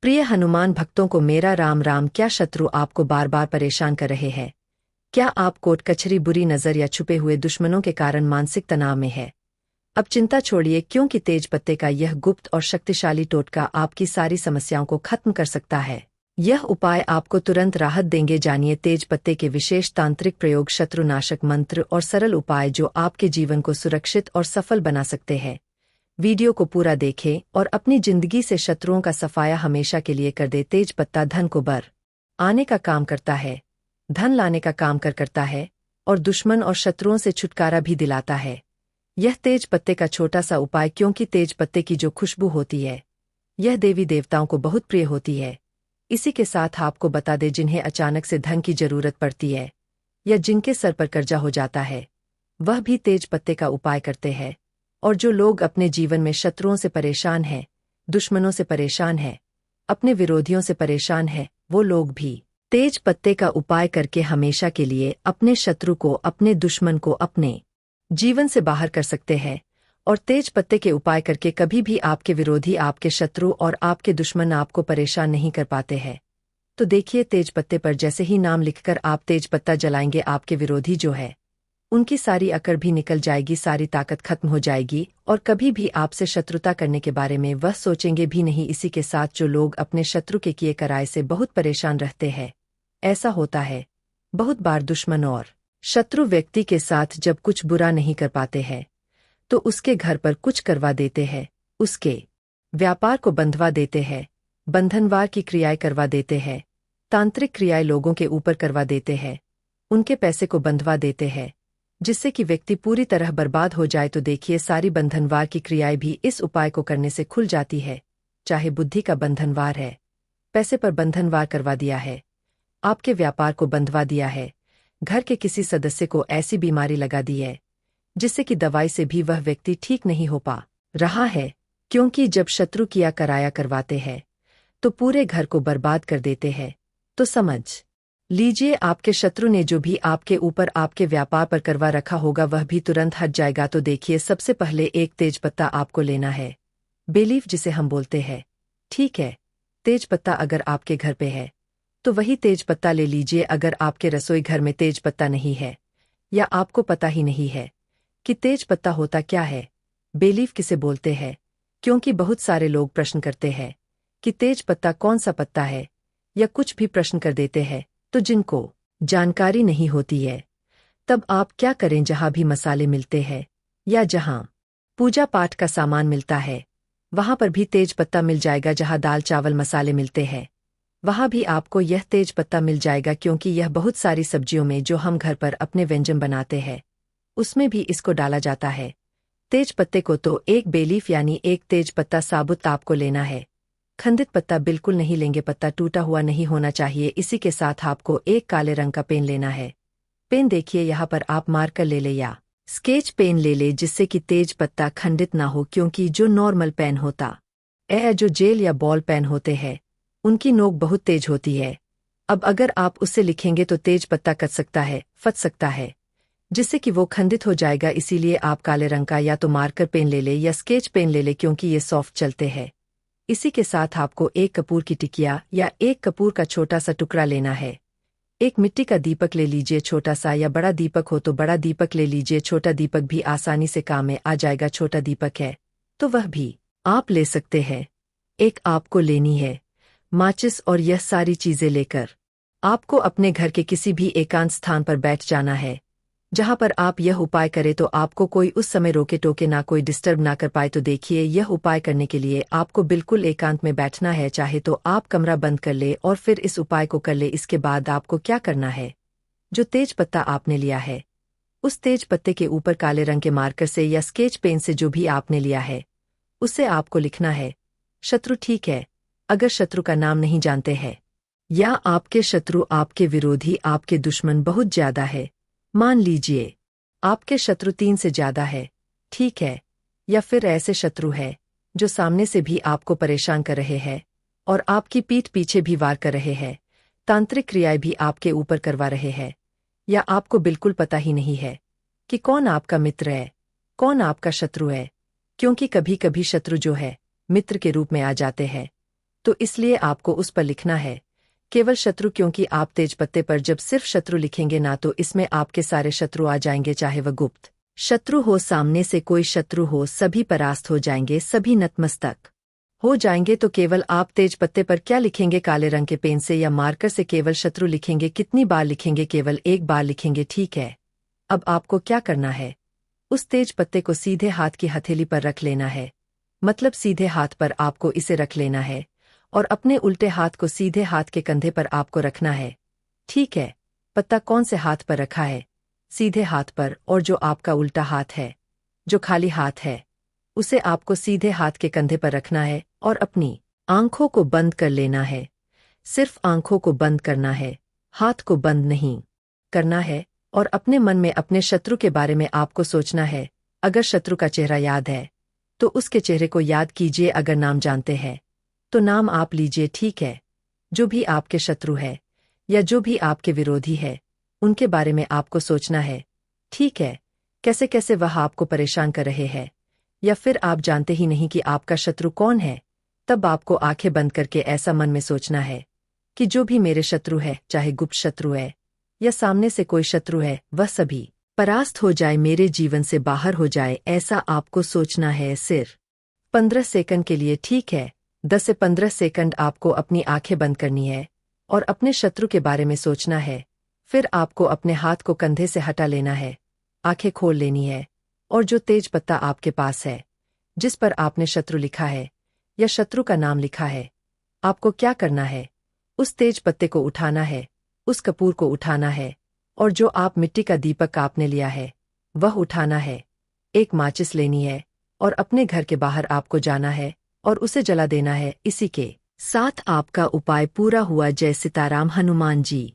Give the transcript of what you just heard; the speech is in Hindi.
प्रिय हनुमान भक्तों को मेरा राम राम। क्या शत्रु आपको बार बार परेशान कर रहे हैं? क्या आप कोर्ट कचहरी, बुरी नजर या छुपे हुए दुश्मनों के कारण मानसिक तनाव में है? अब चिंता छोड़िए, क्योंकि तेज पत्ते का यह गुप्त और शक्तिशाली टोटका आपकी सारी समस्याओं को खत्म कर सकता है। यह उपाय आपको तुरंत राहत देंगे। जानिए तेज पत्ते के विशेष तांत्रिक प्रयोग, शत्रुनाशक मंत्र और सरल उपाय जो आपके जीवन को सुरक्षित और सफल बना सकते हैं। वीडियो को पूरा देखें और अपनी जिंदगी से शत्रुओं का सफाया हमेशा के लिए कर दे। तेज पत्ता धन को बर आने का काम करता है, धन लाने का काम करता है और दुश्मन और शत्रुओं से छुटकारा भी दिलाता है। यह तेज पत्ते का छोटा सा उपाय, क्योंकि तेज पत्ते की जो खुशबू होती है यह देवी देवताओं को बहुत प्रिय होती है। इसी के साथ आपको बता दे, जिन्हें अचानक से धन की जरूरत पड़ती है या जिनके सर पर कर्जा हो जाता है वह भी तेज पत्ते का उपाय करते हैं। और जो लोग अपने जीवन में शत्रुओं से परेशान हैं, दुश्मनों से परेशान हैं, अपने विरोधियों से परेशान हैं, वो लोग भी तेज पत्ते का उपाय करके हमेशा के लिए अपने शत्रु को, अपने दुश्मन को अपने जीवन से बाहर कर सकते हैं। और तेज पत्ते के उपाय करके कभी भी आपके विरोधी, आपके शत्रु और आपके दुश्मन आपको परेशान नहीं कर पाते हैं। तो देखिए, तेज पत्ते पर जैसे ही नाम लिखकर आप तेज पत्ता जलाएंगे, आपके विरोधी जो है उनकी सारी अकड़ भी निकल जाएगी, सारी ताकत खत्म हो जाएगी और कभी भी आपसे शत्रुता करने के बारे में वह सोचेंगे भी नहीं। इसी के साथ जो लोग अपने शत्रु के किए कराए से बहुत परेशान रहते हैं, ऐसा होता है बहुत बार, दुश्मन और शत्रु व्यक्ति के साथ जब कुछ बुरा नहीं कर पाते हैं तो उसके घर पर कुछ करवा देते हैं, उसके व्यापार को बंधवा देते हैं, बंधनवार की क्रियाएं करवा देते हैं, तांत्रिक क्रियाएं लोगों के ऊपर करवा देते हैं, उनके पैसे को बंधवा देते हैं, जिससे कि व्यक्ति पूरी तरह बर्बाद हो जाए। तो देखिए, सारी बंधनवार की क्रियाएं भी इस उपाय को करने से खुल जाती है। चाहे बुद्धि का बंधनवार है, पैसे पर बंधनवार करवा दिया है, आपके व्यापार को बंधवा दिया है, घर के किसी सदस्य को ऐसी बीमारी लगा दी है जिससे कि दवाई से भी वह व्यक्ति ठीक नहीं हो पा रहा है। क्योंकि जब शत्रु किया कराया करवाते हैं तो पूरे घर को बर्बाद कर देते हैं। तो समझ लीजिए, आपके शत्रु ने जो भी आपके ऊपर, आपके व्यापार पर करवा रखा होगा वह भी तुरंत हट जाएगा। तो देखिए, सबसे पहले एक तेज पत्ता आपको लेना है, बेलीफ जिसे हम बोलते हैं। ठीक है, तेज पत्ता अगर आपके घर पे है तो वही तेज पत्ता ले लीजिए। अगर आपके रसोई घर में तेज पत्ता नहीं है या आपको पता ही नहीं है कि तेज पत्ता होता क्या है, बेलीफ किसे बोलते हैं, क्योंकि बहुत सारे लोग प्रश्न करते हैं कि तेज पत्ता कौन सा पत्ता है या कुछ भी प्रश्न कर देते हैं। तो जिनको जानकारी नहीं होती है, तब आप क्या करें, जहां भी मसाले मिलते हैं या जहां पूजा पाठ का सामान मिलता है वहां पर भी तेज पत्ता मिल जाएगा। जहां दाल चावल मसाले मिलते हैं वहां भी आपको यह तेज पत्ता मिल जाएगा, क्योंकि यह बहुत सारी सब्जियों में जो हम घर पर अपने व्यंजन बनाते हैं उसमें भी इसको डाला जाता है। तेज पत्ते को तो एक बेलीफ यानी एक तेज पत्ता साबुत आपको लेना है, खंडित पत्ता बिल्कुल नहीं लेंगे, पत्ता टूटा हुआ नहीं होना चाहिए। इसी के साथ आपको एक काले रंग का पेन लेना है। पेन देखिए यहाँ पर आप मार्कर ले ले या स्केच पेन ले ले, जिससे कि तेज पत्ता खंडित ना हो। क्योंकि जो नॉर्मल पेन होता है, जो जेल या बॉल पेन होते हैं, उनकी नोक बहुत तेज होती है। अब अगर आप उससे लिखेंगे तो तेज पत्ता कट सकता है, फट सकता है, जिससे कि वो खंडित हो जाएगा। इसीलिए आप काले रंग का या तो मार्कर पेन ले ले या स्केच पेन ले ले, क्योंकि ये सॉफ्ट चलते हैं। इसी के साथ आपको एक कपूर की टिकिया या एक कपूर का छोटा सा टुकड़ा लेना है। एक मिट्टी का दीपक ले लीजिए, छोटा सा, या बड़ा दीपक हो तो बड़ा दीपक ले लीजिए। छोटा दीपक भी आसानी से काम में आ जाएगा। छोटा दीपक है तो वह भी आप ले सकते हैं। एक आपको लेनी है माचिस, और यह सारी चीजें लेकर आपको अपने घर के किसी भी एकांत स्थान पर बैठ जाना है, जहां पर आप यह उपाय करें तो आपको कोई उस समय रोके टोके ना, कोई डिस्टर्ब ना कर पाए। तो देखिए, यह उपाय करने के लिए आपको बिल्कुल एकांत में बैठना है। चाहे तो आप कमरा बंद कर ले और फिर इस उपाय को कर ले। इसके बाद आपको क्या करना है, जो तेज पत्ता आपने लिया है उस तेज पत्ते के ऊपर काले रंग के मार्कर से या स्केच पेन से जो भी आपने लिया है उससे आपको लिखना है शत्रु। ठीक है, अगर शत्रु का नाम नहीं जानते हैं या आपके शत्रु, आपके विरोधी, आपके दुश्मन बहुत ज्यादा है, मान लीजिए आपके शत्रु 3 से ज्यादा है, ठीक है, या फिर ऐसे शत्रु है जो सामने से भी आपको परेशान कर रहे हैं और आपकी पीठ पीछे भी वार कर रहे हैं, तांत्रिक क्रियाएं भी आपके ऊपर करवा रहे हैं, या आपको बिल्कुल पता ही नहीं है कि कौन आपका मित्र है, कौन आपका शत्रु है। क्योंकि कभी कभी शत्रु जो है मित्र के रूप में आ जाते हैं तो इसलिए आपको उस पर लिखना है केवल शत्रु, क्योंकि आप तेज पत्ते पर जब सिर्फ शत्रु लिखेंगे ना तो इसमें आपके सारे शत्रु आ जाएंगे, चाहे वह गुप्त शत्रु हो, सामने से कोई शत्रु हो, सभी परास्त हो जाएंगे, सभी नतमस्तक हो जाएंगे। तो केवल आप तेज पत्ते पर क्या लिखेंगे, काले रंग के पेन से या मार्कर से केवल शत्रु लिखेंगे। कितनी बार लिखेंगे? केवल एक बार लिखेंगे, ठीक है। अब आपको क्या करना है, उस तेज पत्ते को सीधे हाथ की हथेली पर रख लेना है, मतलब सीधे हाथ पर आपको इसे रख लेना है और अपने उल्टे हाथ को सीधे हाथ के कंधे पर आपको रखना है, ठीक है। पत्ता कौन से हाथ पर रखा है? सीधे हाथ पर। और जो आपका उल्टा हाथ है, जो खाली हाथ है, उसे आपको सीधे हाथ के कंधे पर रखना है और अपनी आंखों को बंद कर लेना है। सिर्फ आंखों को बंद करना है, हाथ को बंद नहीं करना है। और अपने मन में अपने शत्रु के बारे में आपको सोचना है। अगर शत्रु का चेहरा याद है तो उसके चेहरे को याद कीजिए, अगर नाम जानते हैं तो नाम आप लीजिए, ठीक है। जो भी आपके शत्रु है या जो भी आपके विरोधी है, उनके बारे में आपको सोचना है, ठीक है। कैसे कैसे वह आपको परेशान कर रहे हैं, या फिर आप जानते ही नहीं कि आपका शत्रु कौन है, तब आपको आंखें बंद करके ऐसा मन में सोचना है कि जो भी मेरे शत्रु है, चाहे गुप्त शत्रु है या सामने से कोई शत्रु है, वह सभी परास्त हो जाए, मेरे जीवन से बाहर हो जाए, ऐसा आपको सोचना है। सिर्फ 15 सेकंड के लिए, ठीक है। 10 से 15 सेकंड आपको अपनी आंखें बंद करनी है और अपने शत्रु के बारे में सोचना है। फिर आपको अपने हाथ को कंधे से हटा लेना है, आंखें खोल लेनी है और जो तेज पत्ता आपके पास है, जिस पर आपने शत्रु लिखा है या शत्रु का नाम लिखा है, आपको क्या करना है, उस तेज पत्ते को उठाना है, उस कपूर को उठाना है और जो आप मिट्टी का दीपक आपने लिया है वह उठाना है। एक माचिस लेनी है और अपने घर के बाहर आपको जाना है और उसे जला देना है। इसी के साथ आपका उपाय पूरा हुआ। जय सीताराम हनुमान जी।